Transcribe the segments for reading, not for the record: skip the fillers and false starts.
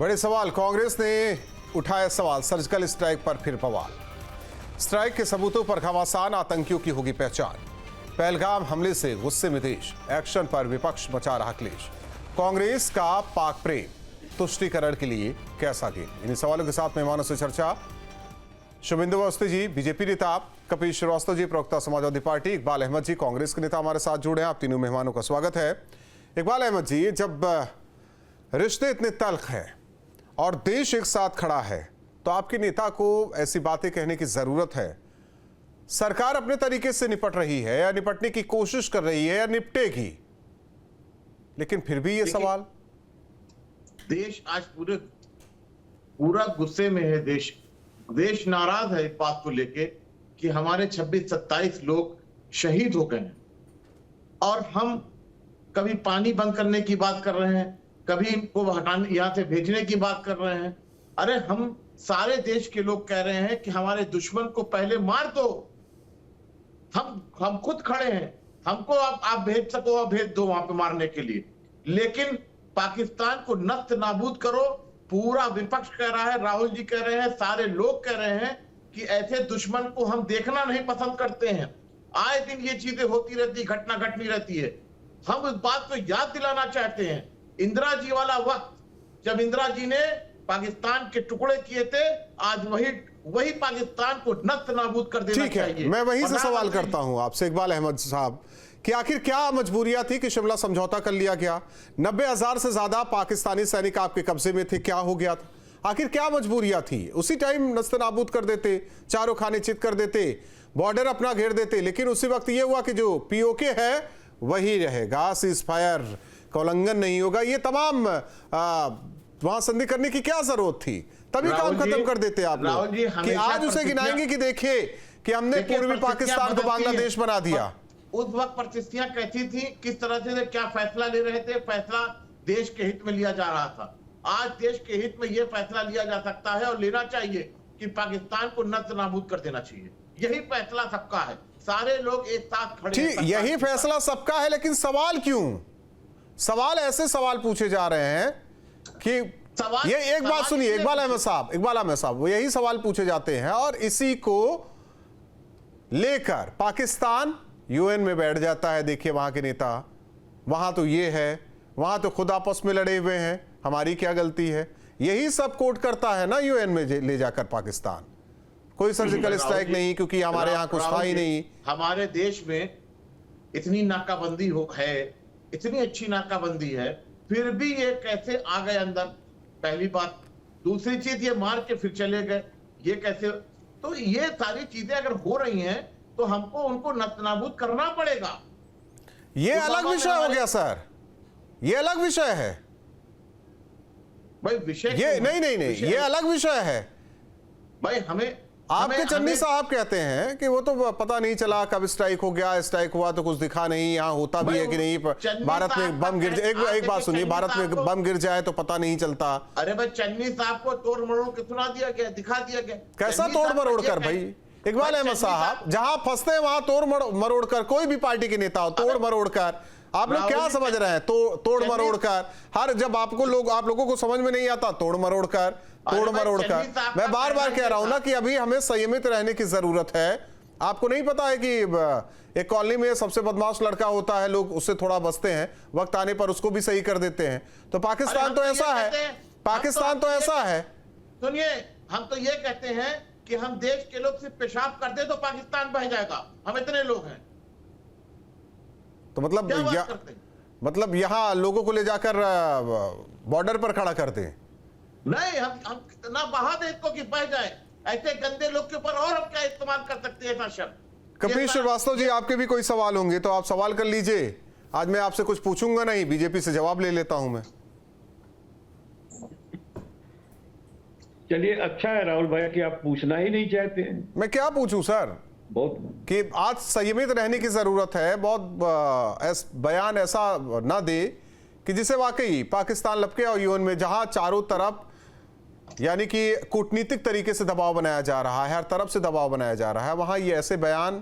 बड़े सवाल। कांग्रेस ने उठाया सवाल, सर्जिकल स्ट्राइक पर फिर बवाल। स्ट्राइक के सबूतों पर घमासान, आतंकियों की होगी पहचान। पहलगाम हमले से गुस्से में देश, एक्शन पर विपक्ष मचा रहा क्लेश। कांग्रेस का पाक प्रेम तुष्टीकरण के लिए कैसा गेम? इन्हीं सवालों के साथ मेहमानों से चर्चा। शुभेंदु अवस्थी जी बीजेपी नेता, कपिल श्रीवास्तव जी प्रवक्ता समाजवादी पार्टी, इकबाल अहमद जी कांग्रेस के नेता हमारे साथ जुड़े हैं। आप तीनों मेहमानों का स्वागत है। इकबाल अहमद जी, जब रिश्ते इतने तल्ख हैं और देश एक साथ खड़ा है तो आपके नेता को ऐसी बातें कहने की जरूरत है? सरकार अपने तरीके से निपट रही है या निपटने की कोशिश कर रही है या निपटेगी, लेकिन फिर भी ये सवाल। देश आज पूरा गुस्से में है। देश नाराज है इस बात को लेके कि हमारे 26-27 लोग शहीद हो गए हैं और हम कभी पानी बंद करने की बात कर रहे हैं, कभी इनको हटाने यहां से भेजने की बात कर रहे हैं। अरे हम सारे देश के लोग कह रहे हैं कि हमारे दुश्मन को पहले मार दो। हम खुद खड़े हैं, हमको आप भेज सको और भेज दो वहां पे मारने के लिए, लेकिन पाकिस्तान को नष्ट नाबूद करो। पूरा विपक्ष कह रहा है, राहुल जी कह रहे हैं, सारे लोग कह रहे हैं कि ऐसे दुश्मन को हम देखना नहीं पसंद करते हैं। आए दिन ये चीजें होती रहती, घटना घटनी रहती है। हम इस बात को याद दिलाना चाहते हैं, इंदिरा जी वाला वक्त, जब इंदिरा जी ने पाकिस्तान के टुकड़े किए थे, आज वही पाकिस्तान को नष्ट नाबूद कर देना चाहिए। मैं वहीं से सवाल करता हूं आपसे इकबाल अहमद साहब कि आखिर क्या मजबूरियां थी कि शिमला समझौता कर लिया गया? 90,000 से ज्यादा पाकिस्तानी सैनिक आपके कब्जे में थे, क्या हो गया था? आखिर क्या मजबूरियां थी? उसी टाइम नस्ते नाबूद कर देते, चारों खाने चित कर देते, बॉर्डर अपना घेर देते, लेकिन उसी वक्त ये हुआ कि जो पीओके है वही रहेगा, सीज फायर का उल्लंघन नहीं होगा। ये तमाम वहां संधि करने की क्या जरूरत थी? तभी काम खत्म कर देते आप लोग कि आज उसे गिनाएंगे कि देखिए कि हमने पूर्वी पाकिस्तान को बांग्लादेश बना दिया। उस वक्त परिस्थितियां कैसी थी, किस तरह से क्या फैसला ले रहे थे? फैसला देश के हित में लिया जा रहा था। आज देश के हित में यह फैसला लिया जा सकता है और लेना चाहिए कि पाकिस्तान को नष्ट नाबूद कर देना चाहिए। यही फैसला सबका है, सारे लोग एक साथ खड़े हैं। यही फैसला सबका है, लेकिन सवाल क्यों? सवाल ऐसे सवाल पूछे जा रहे हैं कि ये एक बात सुनिए इकबाल अहमद साहब, वो यही सवाल पूछे जाते हैं और इसी को लेकर पाकिस्तान यूएन में बैठ जाता है। देखिए वहां के नेता, वहां तो ये है, वहां तो खुद आपस में लड़े हुए हैं, हमारी क्या गलती है? यही सब कोट करता है ना यूएन में ले जाकर पाकिस्तान। कोई सर्जिकल स्ट्राइक नहीं, क्योंकि हमारे यहाँ कुछ था ही नहीं। हमारे देश में इतनी नाकाबंदी है, इतनी अच्छी नाकाबंदी है, फिर भी ये कैसे आ गए अंदर? पहली बात। दूसरी चीज, ये मार के फिर चले गए, ये कैसे? तो ये सारी चीजें अगर हो रही हैं तो हमको उनको नस्तनाबूद करना पड़ेगा। ये अलग विषय हो गया सर, ये अलग विषय है भाई। विषय ये नहीं, ये अलग विषय है भाई। हमें आपके चन्नी साहब कहते हैं कि वो तो पता नहीं चला कब स्ट्राइक हो गया, स्ट्राइक हुआ तो कुछ दिखा नहीं, यहाँ होता भी है कि नहीं। भारत में बम गिर जाए, एक बात सुनिए, भारत में बम गिर जाए तो पता नहीं चलता। अरे भाई, चन्नी साहब को तोड़ मरोड़ के सुना दिया गया, दिखा दिया गया। कैसा तोड़ मरोड़ कर भाई? इकबाल अहमद साहब, जहां फंसते हैं वहां तोड़ मरोड़ कर, कोई भी पार्टी के नेता हो, तोड़ मरोड़ कर। आप लोग क्या समझ रहे हैं? तोड़ मरोड़ कर। हर जब आप लोगों को समझ में नहीं आता, तोड़ मरोड़ कर। मैं बार बार कह रहा हूं ना कि अभी हमें संयमित रहने की जरूरत है। आपको नहीं पता है कि एक कॉलोनी में सबसे बदमाश लड़का होता है, लोग उससे थोड़ा बचते हैं, वक्त आने पर उसको भी सही कर देते हैं। तो पाकिस्तान तो ऐसा है, पाकिस्तान तो ऐसा है। सुनिए, हम तो ये कहते हैं कि हम देश के लोग सिर्फ पेशाब कर दे तो पाकिस्तान बह जाएगा। हम इतने लोग हैं तो मतलब यहाँ लोगों को ले जाकर बॉर्डर पर खड़ा करते हैं? नहीं, हम ना बहा दे इसको कि बह जाए। ऐसे गंदे लोग के ऊपर और हम क्या इस्तेमाल कर सकते हैं ऐसा शब्द? कपिल श्रीवास्तव जी, आपके भी कोई सवाल होंगे तो आप सवाल कर लीजिए। आज मैं आपसे कुछ पूछूंगा नहीं, बीजेपी से जवाब ले लेता हूं मैं। चलिए, अच्छा है राहुल भाई कि आप पूछना ही नहीं चाहते हैं। मैं क्या पूछूं सर, बहुत कि आज संयमित रहने की जरूरत है। बहुत बयान ऐसा ना दे कि जिसे वाकई पाकिस्तान लपके और यूएन में, जहां चारों तरफ यानी कि कूटनीतिक तरीके से दबाव बनाया जा रहा है, हर तरफ से दबाव बनाया जा रहा है, वहां ये ऐसे बयान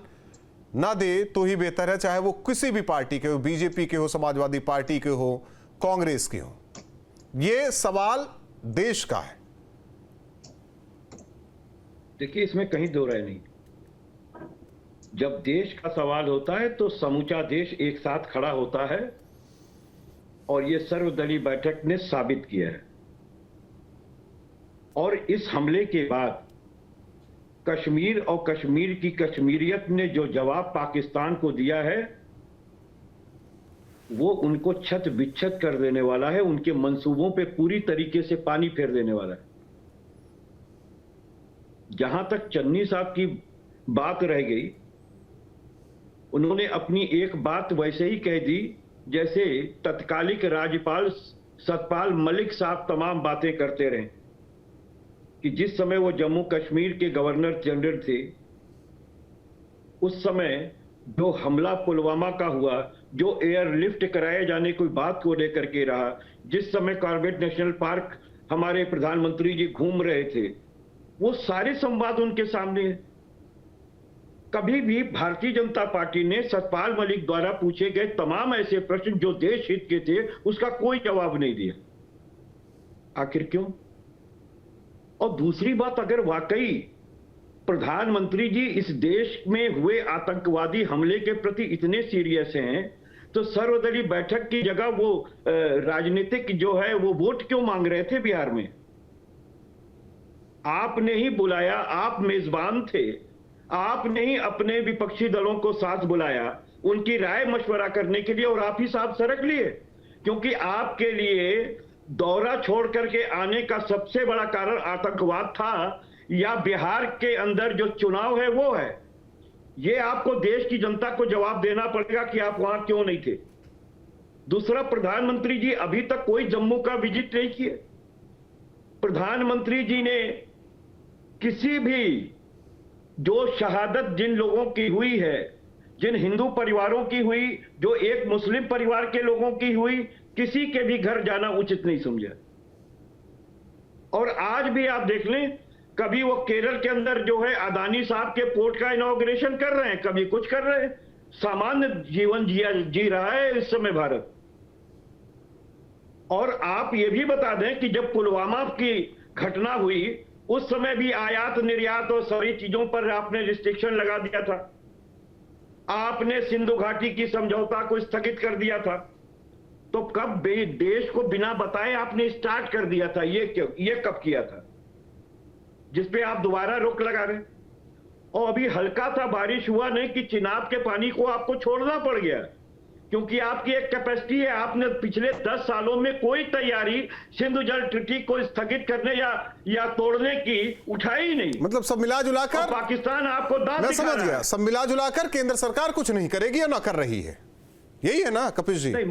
ना दे तो ही बेहतर है, चाहे वो किसी भी पार्टी के हो, बीजेपी के हो, समाजवादी पार्टी के हो, कांग्रेस के हो। ये सवाल देश का है? देखिए, इसमें कहीं दो राय नहीं। जब देश का सवाल होता है तो समूचा देश एक साथ खड़ा होता है, और ये सर्वदलीय बैठक ने साबित किया है। और इस हमले के बाद कश्मीर और कश्मीर की कश्मीरियत ने जो जवाब पाकिस्तान को दिया है, वो उनको छत बिच्छत कर देने वाला है, उनके मंसूबों पे पूरी तरीके से पानी फेर देने वाला है। जहां तक चन्नी साहब की बात रह गई, उन्होंने अपनी एक बात वैसे ही कह दी जैसे तत्कालिक राज्यपाल सतपाल मलिक साहब तमाम बातें करते रहे कि जिस समय वो जम्मू कश्मीर के गवर्नर जनरल थे, उस समय जो हमला पुलवामा का हुआ, जो एयरलिफ्ट कराए जाने की बात को लेकर के रहा, जिस समय कॉर्बेट नेशनल पार्क हमारे प्रधानमंत्री जी घूम रहे थे, वो सारे संवाद उनके सामने है। कभी भी भारतीय जनता पार्टी ने सतपाल मलिक द्वारा पूछे गए तमाम ऐसे प्रश्न जो देश हित के थे, उसका कोई जवाब नहीं दिया। आखिर क्यों? और दूसरी बात, अगर वाकई प्रधानमंत्री जी इस देश में हुए आतंकवादी हमले के प्रति इतने सीरियस हैं, तो सर्वदलीय बैठक की जगह वो राजनीतिक जो है वो वोट क्यों मांग रहे थे बिहार में? आपने ही बुलाया, आप मेजबान थे, आपने ही अपने विपक्षी दलों को साथ बुलाया उनकी राय मशवरा करने के लिए, और आप ही साहब सरक लिए, क्योंकि आपके लिए दौरा छोड़ करके आने का सबसे बड़ा कारण आतंकवाद था या बिहार के अंदर जो चुनाव है वो है। ये आपको देश की जनता को जवाब देना पड़ेगा कि आप वहां क्यों नहीं थे। दूसरा, प्रधानमंत्री जी अभी तक कोई जम्मू का विजिट नहीं किए। प्रधानमंत्री जी ने किसी भी जो शहादत जिन लोगों की हुई है, जिन हिंदू परिवारों की हुई, जो एक मुस्लिम परिवार के लोगों की हुई, किसी के भी घर जाना उचित नहीं समझा। और आज भी आप देख लें, कभी वो केरल के अंदर जो है अदानी साहब के पोर्ट का इनॉग्रेशन कर रहे हैं, कभी कुछ कर रहे हैं। सामान्य जीवन जी रहा है इस समय भारत। और आप ये भी बता दें कि जब पुलवामा की घटना हुई, उस समय भी आयात निर्यात और सारी चीजों पर आपने रिस्ट्रिक्शन लगा दिया था। आपने सिंधु घाटी की समझौता को स्थगित कर दिया था। तो कब देश को बिना बताए आपने स्टार्ट कर दिया था? ये कब किया था, जिसपे आप दोबारा रोक लगा रहे? और अभी हल्का सा बारिश हुआ नहीं कि चिनाब के पानी को आपको छोड़ना पड़ गया, क्योंकि आपकी एक कैपेसिटी है। आपने पिछले 10 सालों में कोई तैयारी सिंधु जल ट्रीटी को स्थगित करने या तोड़ने की उठाई ही नहीं। मतलब सब मिला जुलाकर पाकिस्तान आपको दांत मैं दिखा समझ रहा गया, है। सब मिला जुलाकर केंद्र सरकार कुछ नहीं करेगी या ना कर रही है, यही है ना कपिश जी? नहीं,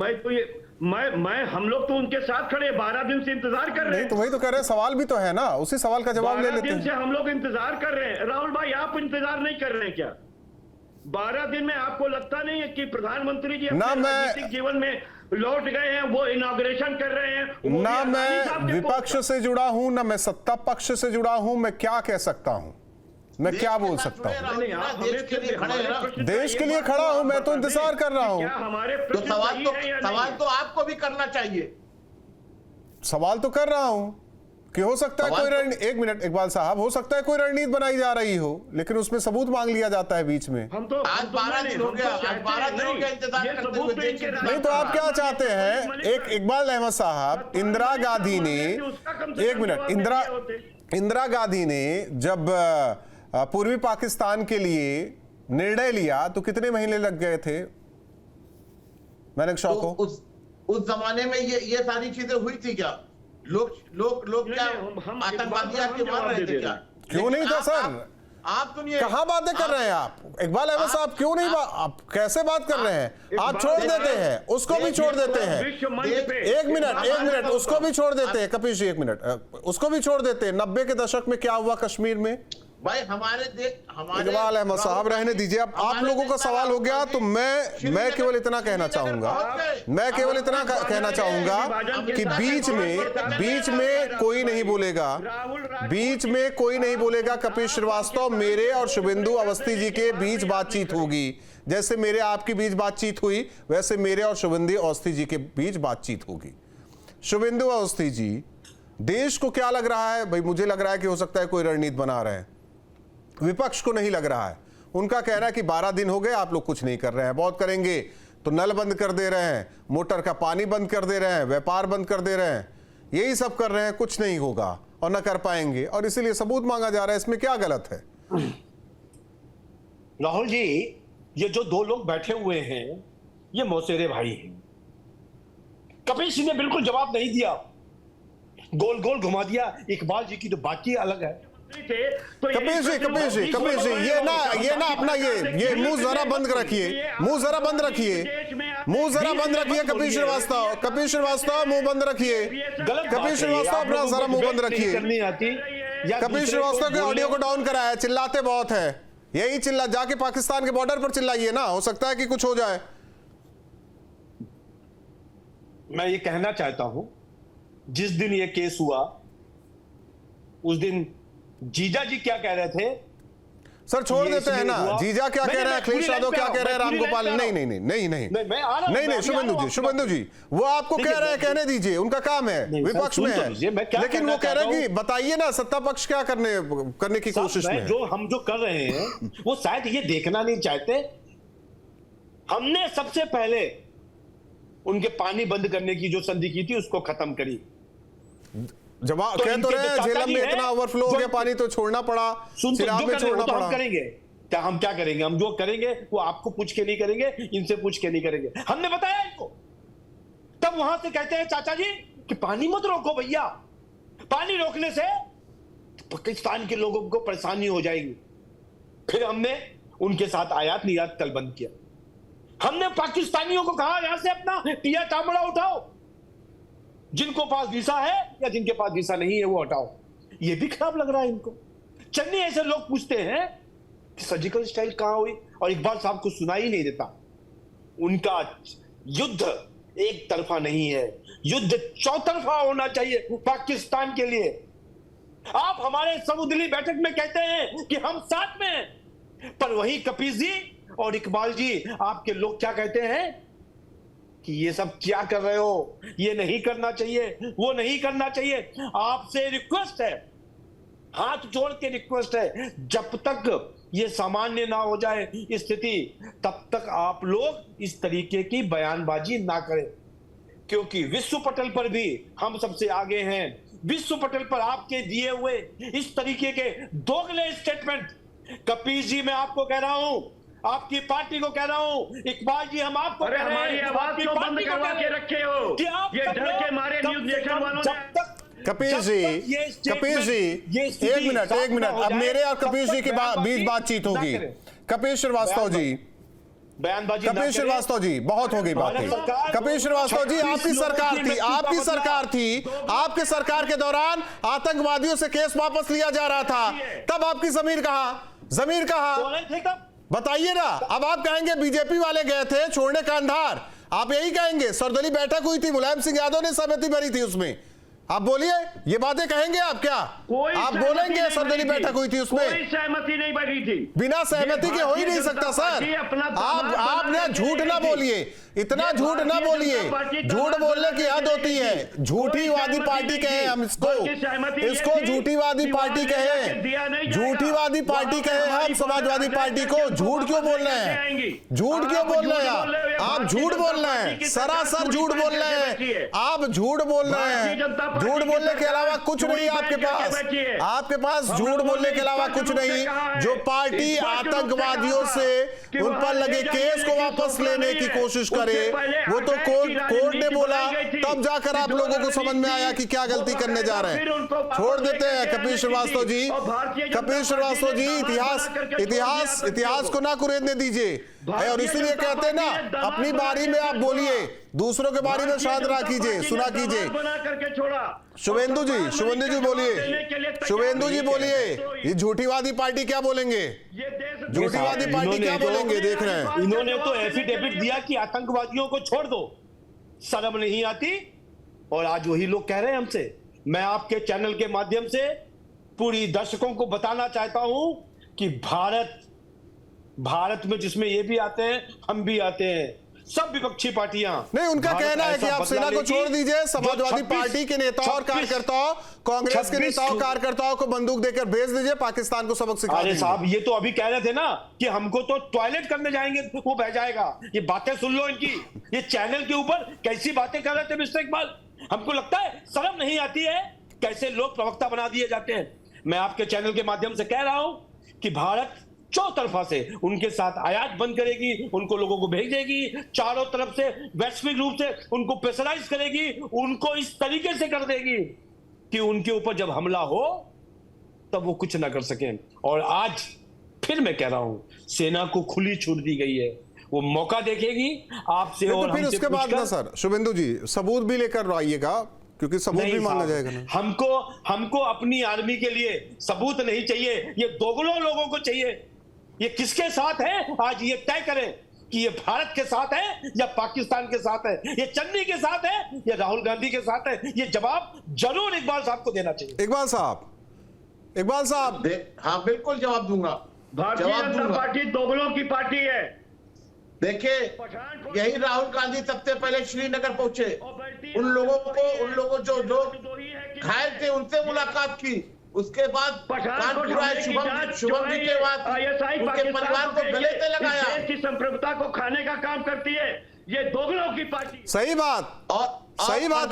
मैं हम लोग तो उनके साथ खड़े 12 दिन से इंतजार कर रहे नहीं हैं। तो वही तो कह रहे हैं, सवाल भी तो है ना, उसी सवाल का जवाब ले 12 लेते दिन से हैं। हम लोग इंतजार कर रहे हैं। राहुल भाई, आप इंतजार नहीं कर रहे हैं क्या? 12 दिन में आपको लगता नहीं है कि प्रधानमंत्री जी अपने राजनीतिक जीवन में लौट गए हैं, वो इनॉग्रेशन कर रहे हैं? ना मैं विपक्ष से जुड़ा हूं, ना मैं सत्ता पक्ष से जुड़ा हूं, मैं क्या कह सकता हूं, मैं क्या बोल सकता हूं? देश के लिए खड़े हैं ना। देश के लिए खड़ा हूं, मैं तो इंतजार कर रहा हूं। तो सवाल तो आपको भी करना चाहिए। सवाल तो कर रहा हूं कि हो सकता है कोई रणनीति, एक मिनट इकबाल साहब, हो सकता है कोई रणनीति बनाई जा रही हो, लेकिन उसमें सबूत मांग लिया जाता है बीच में। आज 12 दिन हो गया, आज 12 दिन हो गया इंतजार करते हुए। नहीं तो आप क्या चाहते हैं? एक इकबाल अहमद साहब, इंदिरा गांधी ने, एक मिनट, इंदिरा गांधी ने जब पूर्वी पाकिस्तान के लिए निर्णय लिया तो कितने महीने लग गए थे? मैंने शौक हो उस जमाने में ये सारी चीजें हुई थी क्या? लोग क्या आतंकवादी आके मार रहे थे क्या? क्यों नहीं था सर? आप सुनिए, कहां बातें कर रहे हैं आप? इकबाल अहमद साहब क्यों नहीं आप कैसे बात कर रहे हैं? आप छोड़ देते हैं, उसको भी छोड़ देते हैं। एक मिनट, उसको भी छोड़ देते हैं कपिश जी, एक मिनट, उसको भी छोड़ देते हैं। 90 के दशक में क्या हुआ कश्मीर में? भाई हमारे इकबाल अहमद साहब रहने दीजिए। अब आप लोगों का सवाल हो गया तो मैं केवल इतना कहना चाहूंगा, कि बीच में कोई नहीं बोलेगा, बीच में कोई नहीं बोलेगा। कपिल श्रीवास्तव, मेरे और शुभेंदु अवस्थी जी के बीच बातचीत होगी, जैसे मेरे आपके बीच बातचीत हुई, वैसे मेरे और शुभेंदु अवस्थी जी के बीच बातचीत होगी। शुभेंदु अवस्थी जी, देश को क्या लग रहा है भाई? मुझे लग रहा है कि हो सकता है कोई रणनीति बना रहे हैं, विपक्ष को नहीं लग रहा है। उनका कहना है कि 12 दिन हो गए आप लोग कुछ नहीं कर रहे हैं, बहुत करेंगे तो नल बंद कर दे रहे हैं, मोटर का पानी बंद कर दे रहे हैं, व्यापार बंद कर दे रहे हैं, यही सब कर रहे हैं, कुछ नहीं होगा और न कर पाएंगे, और इसीलिए सबूत मांगा जा रहा है। इसमें क्या गलत है? राहुल जी, ये जो दो लोग बैठे हुए हैं ये मौसेरे भाई हैं। कपिल सिंह ने बिल्कुल जवाब नहीं दिया, गोल गोल घुमा दिया। इकबाल जी की तो बात ही अलग है। कपिल जी ये ना अपना ये मुंह जरा बंद रखिए, मुंह जरा बंद रखिए, मुंह जरा बंद रखिए। कपिल श्रीवास्तव मुंह बंद रखिए। कपिल श्रीवास्तव अपना जरा मुंह बंद रखिए। कपिल श्रीवास्तव के ऑडियो को डाउन कराया, चिल्लाते बहुत है, यही चिल्ला जाके पाकिस्तान के बॉर्डर पर चिल्लाइए ना, हो सकता है कि कुछ हो जाए। मैं ये कहना चाहता हूं, जिस दिन ये केस हुआ उस दिन जीजा जी क्या कह रहे थे? सर छोड़ देते हैं ना, जीजा क्या कह रहे हैं, अखिलेश यादव क्या कह रहे हैं, रामगोपाल नहीं, शुभेंदु जी वो आपको कह रहे हैं, कहने दीजिए, उनका काम है, विपक्ष में है, लेकिन वो कह रहे हैं कि बताइए ना सत्ता पक्ष क्या करने की कोशिश में है। जो हम जो कर रहे हैं वो शायद ये देखना नहीं चाहते। हमने सबसे पहले उनके पानी बंद करने की जो संधि की थी उसको खत्म करी। जवाब कह तो रहे हैं झेलम में इतना ओवरफ्लो हो गया पानी तो छोड़ना पड़ा, सिराब में छोड़ना पड़ा। हम करेंगे क्या? हम क्या करेंगे? हम जो करेंगे वो आपको पूछ के नहीं करेंगे, इनसे पूछ के नहीं करेंगे। हमने बताया इनको, तब वहां से कहते हैं चाचा जी कि पानी मत रोको भैया, पानी रोकने से पाकिस्तान के लोगों को परेशानी हो जाएगी। फिर हमने उनके साथ आयात निर्यात कल बंद किया। हमने पाकिस्तानियों को कहा यहां से अपना टिया चामड़ा उठाओ, जिनको पास वीसा है या जिनके पास वीसा नहीं है वो हटाओ। ये भी खराब लग रहा है इनको। चन्नी ऐसे लोग पूछते हैं कि सर्जिकल स्ट्राइक कहां हुई, और इकबाल साहब को सुनाई नहीं देता। उनका युद्ध एक तरफा नहीं है, युद्ध चौतरफा होना चाहिए पाकिस्तान के लिए। आप हमारे समुद्री बैठक में कहते हैं कि हम साथ में हैं, पर वही कपिल जी और इकबाल जी आपके लोग क्या कहते हैं कि ये सब क्या कर रहे हो, ये नहीं करना चाहिए, वो नहीं करना चाहिए। आपसे रिक्वेस्ट है, हाथ जोड़ के रिक्वेस्ट है, जब तक ये सामान्य ना हो जाए स्थिति तब तक आप लोग इस तरीके की बयानबाजी ना करें, क्योंकि विश्व पटल पर भी हम सबसे आगे हैं। विश्व पटल पर आपके दिए हुए इस तरीके के दोगले स्टेटमेंट, कपिल जी मैं आपको कह रहा हूं, आपकी पार्टी को कह रहा हूं, इकबाल जी हम आपको कह रहे हैं, हमारी आवाज क्यों बंद करवा के रखे हो? ये डर के मारे न्यूज नेशन वालों ने। कपिल जी एक मिनट, अब मेरे और कपिल जी के बीच बातचीत होगी। कपिल श्रीवास्तव जी, कपिल श्रीवास्तव जी बहुत हो गई बातें। कपिल श्रीवास्तव जी आपकी सरकार थी, आपके सरकार के दौरान आतंकवादियों से केस वापस लिया जा रहा था, तब आपकी जमीर कहां? बताइए ना। अब आप कहेंगे बीजेपी वाले गए थे छोड़ने कांधार, आप यही कहेंगे। सर्वदलीय बैठक हुई थी, मुलायम सिंह यादव ने सहमति भरी थी उसमें, आप बोलिए ये बातें कहेंगे आप क्या? आप बोलेंगे सर्वदलीय बैठक हुई थी उसमें? कोई सहमति नहीं बनी थी। बिना सहमति के हो ही नहीं सकता सर। आप ना झूठ ना बोलिए, इतना झूठ ना बोलिए, झूठ बोलने की हद होती है। झूठीवादी पार्टी कहे हम इसको झूठीवादी पार्टी कहे, झूठीवादी पार्टी कहे हम समाजवादी पार्टी को। झूठ क्यों बोल रहे हैं? झूठ क्यों बोल रहे हैं आप? झूठ बोल रहे हैं, सरासर झूठ बोल रहे हैं आप, झूठ बोल रहे हैं। झूठ बोलने के अलावा कुछ नहीं आपके पास झूठ बोलने के अलावा कुछ नहीं। जो पार्टी आतंकवादियों से उन पर लगे केस को वापस लेने की कोशिश करे, वो तो कोर्ट ने बोला, तब जाकर आप लोगों को समझ में आया कि क्या गलती करने जा रहे हैं। छोड़ देते हैं कपिल श्रीवास्तव जी, इतिहास को ना कुरेदने दीजिए। और इसीलिए कहते हैं ना, अपनी बारी में आप बोलिए, दूसरों के बारे में शांत रहा कीजिए, सुना कीजिए। शुभेंदु जी बोलिए, ये झूठीवादी पार्टी क्या बोलेंगे? झूठीवादी पार्टी क्या बोलेंगे? देख रहे हैं, इन्होंने तो एफिडेविट दिया कि आतंकवादियों को छोड़ दो, शर्म नहीं आती। और आज वही लोग कह रहे हैं हमसे। मैं आपके चैनल के माध्यम से पूरी दर्शकों को बताना चाहता हूं कि भारत में जिसमें ये भी आते हैं, हम भी आते हैं, सब विपक्षी पार्टियां, नहीं, उनका भारत कहना है कि ऐसा आप सेना बदला को लेगी छोड़ दीजिए, जो समाजवादी 26 पार्टी के नेताओं और कार्यकर्ताओं, कांग्रेस के नेताओं कार्यकर्ताओं को बंदूक देकर भेज दीजिए, पाकिस्तान को सबक सिखा अरे दीजिए। साहब, ये तो अभी कह रहे थे ना कि हमको तो टॉयलेट करने जाएंगे वो बह जाएगा। ये बातें सुन लो इनकी, ये चैनल के ऊपर कैसी बातें कर रहे थे मिस्टर इकबाल। हमको लगता है शर्म नहीं आती है, कैसे लोग प्रवक्ता बना दिए जाते हैं। मैं आपके चैनल के माध्यम से कह रहा हूं कि भारत चौतरफा से उनके साथ आयात बंद करेगी, उनको लोगों को भेजेगी, चारों तरफ से वैश्विक रूप से उनको प्रेशराइज करेगी, उनको इस तरीके से कर देगी कि उनके ऊपर जब हमला हो तब वो कुछ ना कर सकें। और आज फिर मैं कह रहा हूं, सेना को खुली छूट दी गई है, वो मौका देखेगी आपसे और तो फिर हमसे उसके बाद ना सर शुभेंदु जी सबूत भी लेकर आइएगा, क्योंकि सबूत भी मांगा जाएगा ना। हमको अपनी आर्मी के लिए सबूत नहीं चाहिए, ये दोगलों लोगों को चाहिए। ये किसके साथ है आज ये तय करें कि ये भारत के साथ है या पाकिस्तान के साथ है, ये चन्नी के साथ है या राहुल गांधी के साथ है। ये जवाब जरूर इकबाल साहब को देना चाहिए। इकबाल साहब हाँ बिल्कुल जवाब दूंगा। भारतीय जनता पार्टी दोगलों की पार्टी है। देखिए, यही राहुल गांधी सबसे पहले श्रीनगर पहुंचे, उन लोगों जो लोग घायल थे उनसे मुलाकात की, उसके बाद कानपुर आए शुभम जी के बाद उनके परिवार को गले से लगाया। देश की संप्रभुता को खाने का काम करती है ये दोगलों की पार्टी। सही बात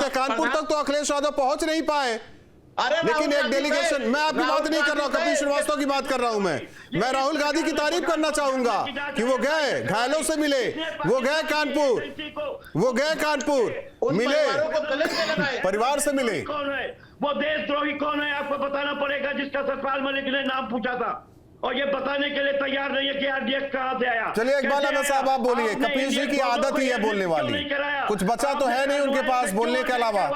है, कानपुर तक तो अखिलेश यादव पहुंच नहीं पाए, लेकिन एक डेलीगेशन, मैं आपकी बात नहीं कर रहा हूं, कपिल श्रीवास्तव की बात कर रहा हूं। मैं राहुल गांधी की तारीफ करना चाहूंगा कि वो गए, घायलों से मिले, वो गए कानपुर मिले, परिवार से मिले। कौन है वो देशद्रोही, कौन है आपको बताना पड़ेगा, जिसका सतपाल मलिक ने नाम पूछा था और ये बताने के लिए तैयार नहीं है कि आरडीएक्स कहां से आया। चलिए इकबाल अहमद साहब आप बोलिए, कपिल जी की आदत ही है बोलने वाली, कुछ बचा तो है नहीं उनके पास बोलने के अलावा,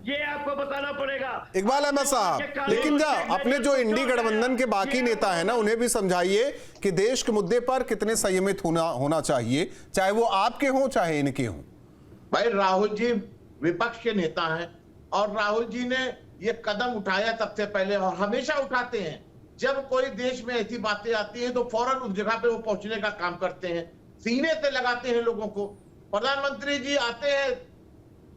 ये आपको बताना पड़ेगा इकबाल अहमद साहब। लेकिन अपने जो इंडी गठबंधन के बाकी नेता है ना, उन्हें भी समझाइए कि देश के मुद्दे पर कितने संयमित होना चाहिए, चाहे वो आपके हों चाहे इनके हों। भाई राहुल जी विपक्ष के नेता हैं और राहुल जी ने ये कदम उठाया सबसे पहले और हमेशा उठाते हैं। जब कोई देश में ऐसी बातें आती हैं तो फौरन उस जगह पे वो पहुंचने का काम करते हैं, सीने से लगाते हैं लोगों को। प्रधानमंत्री जी आते हैं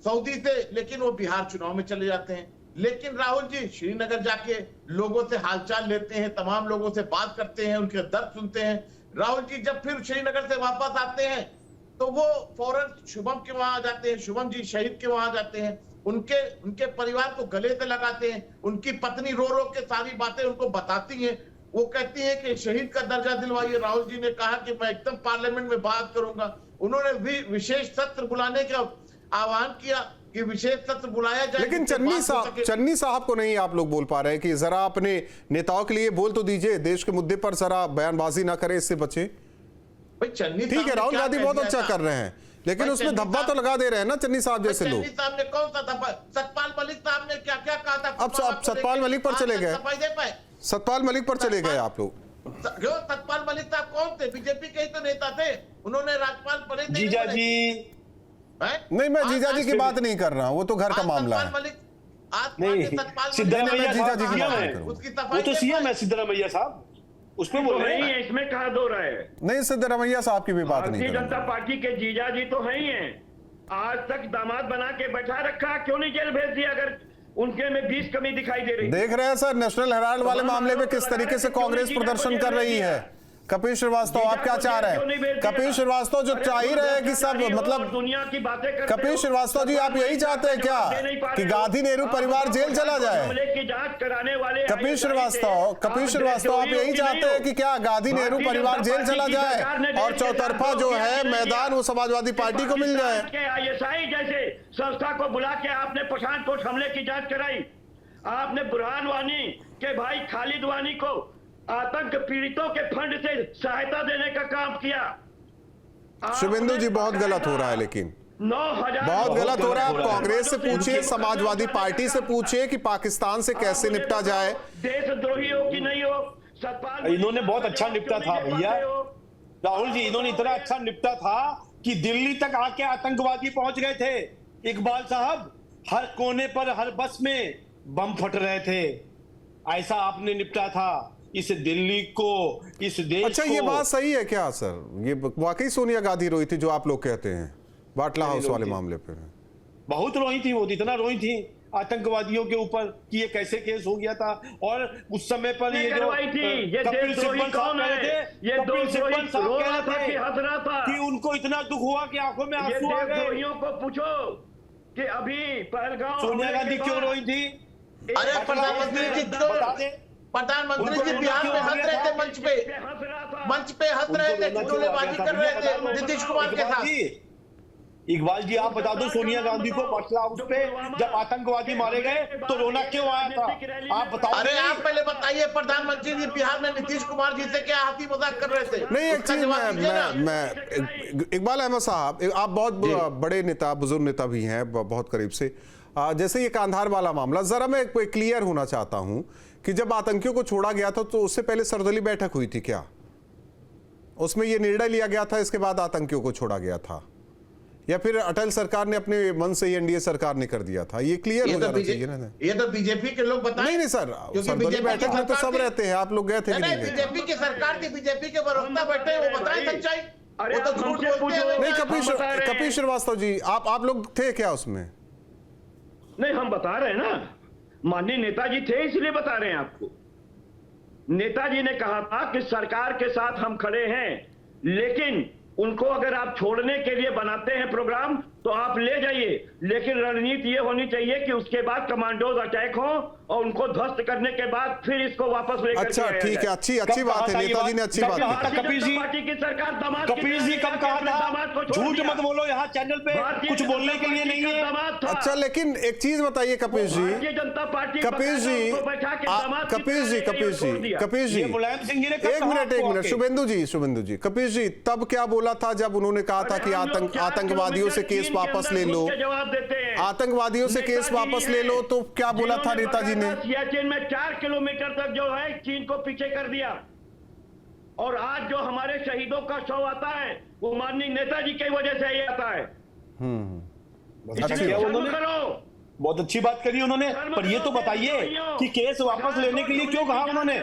सऊदी से, लेकिन वो बिहार चुनाव में चले जाते हैं। लेकिन राहुल जी श्रीनगर जाके लोगों से हालचाल लेते हैं, तमाम लोगों से बात करते हैं, उनके दर्द सुनते हैं। राहुल जी जब फिर श्रीनगर से वापस आते हैं तो वो फौरन शुभम के वहां जाते हैं, शुभम जी शहीद के वहां जाते हैं, उनके परिवार को गले से लगाते हैं। उनकी पत्नी रो रो के सारी बातें उनको बताती हैं, वो कहती है कि शहीद का दर्जा दिलवाइए। राहुल जी ने कहा कि मैं एकदम पार्लियामेंट में बात करूंगा। उन्होंने भी विशेष सत्र बुलाने का आह्वान किया कि विशेष सत्र बुलाया जाए। लेकिन चन्नी साहब को नहीं आप लोग बोल पा रहे हैं कि जरा अपने नेताओं के लिए बोल तो दीजिए, देश के मुद्दे पर जरा बयानबाजी ना करें, इससे बचे। भाई चन्नी ठीक है, राहुल गांधी बहुत अच्छा कर रहे हैं, लेकिन उसमें धब्बा तो लगा दे रहे हैं ना चन्नी साहब जैसे लोग। चन्नी साहब ने कौन सा धब्बा? सतपाल मलिक साहब ने क्या क्या कहा था? अब सतपाल मलिक पर चले गए, सतपाल मलिक पर चले गए आप लोग। क्यों? सतपाल मलिक साहब कौन थे? बीजेपी के ही तो नेता थे, उन्होंने राज्यपाल बने थे। जीजा जी नहीं, मैं जीजा जी की बात नहीं कर रहा हूं, वो तो घर का मामला है। नहीं, सिद्धरामैया जीजा जी की बात नहीं करूं, वो तो सीएम है सिद्धरामैया साहब, उसमें बोल रहे हैं। इसमें कहा दो रहा है। नहीं, सिद्धरामैया साहब की भी बात नहीं। भारतीय जनता पार्टी के जीजा जी तो है ही हैं। आज तक दामाद बना के बैठा रखा, क्यों नहीं जेल भेज दिया अगर उनके में 20 कमी दिखाई दे रही? देख रहे हैं सर नेशनल हेराल्ड वाले मामले में किस तरीके से कांग्रेस प्रदर्शन कर रही है। कपिल श्रीवास्तव आप क्या चाह रहे हैं? कपिल श्रीवास्तव जो चाह ही रहे हैं कि सब मतलब दुनिया की बातें करते। कपिल श्रीवास्तव जी आप यही चाहते हैं क्या कि गांधी नेहरू परिवार जेल चला जाए? कपिल श्रीवास्तव आप यही चाहते हैं कि क्या गांधी नेहरू परिवार जेल चला जाए और चौतरफा जो है मैदान वो समाजवादी पार्टी को मिल जाए? ISI जैसे संस्था को बुला के आपने पठानकोट हमले की जांच कराई, आपने बुरहान वानी के भाई खालिद वानी को आतंक पीड़ितों के फंड से सहायता देने का काम किया। शुभेंदु जी बहुत गलत हो रहा है, लेकिन 9,000 बहुत गलत हो रहा है। आप कांग्रेस से पूछिए, समाजवादी पार्टी से पूछिए कि पाकिस्तान से कैसे निपटा जाए। देशद्रोही हो कि नहीं हो, सतपाल इन्होंने बहुत अच्छा निपटा था भैया राहुल जी, इन्होंने इतना अच्छा निपटा था कि दिल्ली तक आके आतंकवादी पहुंच गए थे। इकबाल साहब, हर कोने पर हर बस में बम फट रहे थे, ऐसा आपने निपटा था। इस दिल्ली को, इस देश अच्छा, को। ये बात सही है क्या सर? ये वाकई सोनिया गांधी रोई थी जो आप लोग कहते हैं बाटला हाउस वाले मामले पे? बहुत रोई थी वो, इतना रोई थी आतंकवादियों के ऊपर कि ये कैसे केस हो गया था। और उस समय पर ये जो कपिल सिब्बल साहब कह रहे थे, कपिल सिब्बल साहब कह रहे थे कि उनको इतना दुख हुआ कि आंखों में आंसू आ गए। को पूछो कि अभी पहलगाम सोनिया गांधी क्यों रोई थी? अरे प्रधानमंत्री जी बिहार में हंस रहे थे, मंच पे हंस रहे थे, टोलेबाजी कर रहे थे नीतीश कुमार के साथ। इकबाल जी आप बता दो, सोनिया गांधी को बाटला हाउस पे जब आतंकवादी मारे गए तो रोना क्यों आया था? आप बताओ। अरे आप पहले बताइए, प्रधानमंत्री जी बिहार में नीतीश कुमार जी से क्या हंसी मजाक कर रहे थे? नहीं, एक चीज मैं इकबाल अहमद साहब, आप बहुत बड़े नेता, बुजुर्ग नेता भी हैं बहुत करीब से। जैसे ये कांधार वाला मामला, जरा मैं क्लियर होना चाहता हूं कि जब आतंकियों को छोड़ा गया था तो उससे पहले सर्वदलीय बैठक हुई थी क्या? उसमें ये निर्णय लिया गया था, इसके बाद आतंकियों को छोड़ा गया था, या फिर अटल सरकार ने अपने मन से ही एनडीए सरकार ने कर दिया था? ये क्लियर हो जाना चाहिए ना। ये तो बीजेपी के लोग बताएं। नहीं सर, सर्वदलीय बैठक में तो सब रहते हैं, आप लोग गए थे कि नहीं? बीजेपी की सरकार थी, बीजेपी के प्रवक्ता बैठे, वो बताएं सच्चाई। वो तो झूठ बोलते हैं। नहीं, कपिल श्रीवास्तव जी, आप लोग थे क्या उसमें? नहीं, हम बता रहे हैं ना, माननीय नेताजी थे इसलिए बता रहे हैं आपको। नेताजी ने कहा था कि सरकार के साथ हम खड़े हैं, लेकिन उनको अगर आप छोड़ने के लिए बनाते हैं प्रोग्राम तो आप ले जाइए, लेकिन रणनीति ये होनी चाहिए कि उसके बाद कमांडोज अटैक हो और उनको ध्वस्त करने के बाद फिर इसको वापस लेकर। अच्छा ठीक है, अच्छी बात है, नेताजी ने अच्छी बात की। कपिल जी, पार्टी की सरकार दामाद, कपिल जी कब कहा था झूठ मत बोलो, यहाँ चैनल पे कुछ बोलने के लिए नहीं है। अच्छा, लेकिन एक चीज बताइए कपिल जी, जनता पार्टी कपिल जी, मुलायम सिंह जी ने एक मिनट, शुभेंदु जी, कपिल जी तब क्या बोला था जब उन्होंने कहा था कि आतंकवादियों से केस वापस ले लो, जवाब देते हैं, आतंकवादियों से केस वापस ले लो, तो क्या बोला था नेताजी ने? सियाचिन में 4 किलोमीटर तक जो है चीन को पीछे कर दिया, और आज जो हमारे शहीदों का शव आता है वो माननीय नेताजी की वजह से ही आता है। बहुत अच्छी बात करी उन्होंने, पर ये तो बताइए कि केस वापस लेने के लिए क्यों कहा उन्होंने?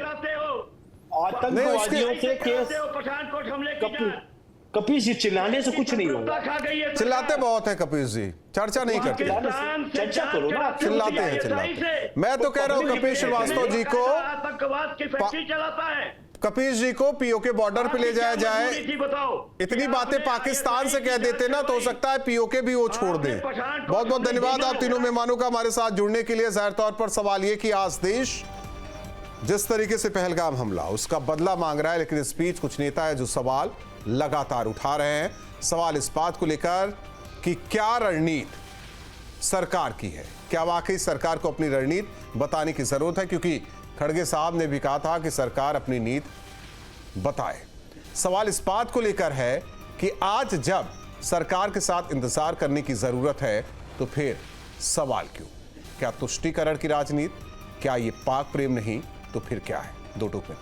आतंकवादियों से केस, पठानकोट हमले की कपिल जी चिल्लाने से कुछ नहीं होगा। चिल्लाते बहुत है कपिल जी, चर्चा नहीं करते। चर्चा करो ना, चिल्लाते हैं। मैं तो कह रहा हूँ कपिल श्रीवास्तव जी को, आतंकवाद की फैक्ट्री चलाता है, कपिल जी को पीओके बॉर्डर पे ले जाया जाए। इतनी बातें पाकिस्तान से कह देते ना तो हो सकता है पीओके भी वो छोड़ दे। बहुत बहुत धन्यवाद आप तीनों मेहमानों का हमारे साथ जुड़ने के लिए। जाहिर तौर पर सवाल ये कि आज देश जिस तरीके से पहलगाम हमला उसका बदला मांग रहा है, लेकिन इस बीच कुछ नेता है जो सवाल लगातार उठा रहे हैं। सवाल इस बात को लेकर कि क्या रणनीति सरकार की है, क्या वाकई सरकार को अपनी रणनीति बताने की जरूरत है, क्योंकि खड़गे साहब ने भी कहा था कि सरकार अपनी नीति बताए। सवाल इस बात को लेकर है कि आज जब सरकार के साथ इंतजार करने की जरूरत है तो फिर सवाल क्यों? क्या तुष्टीकरण की राजनीति? क्या ये पाक प्रेम नहीं तो फिर क्या है? दो टूक में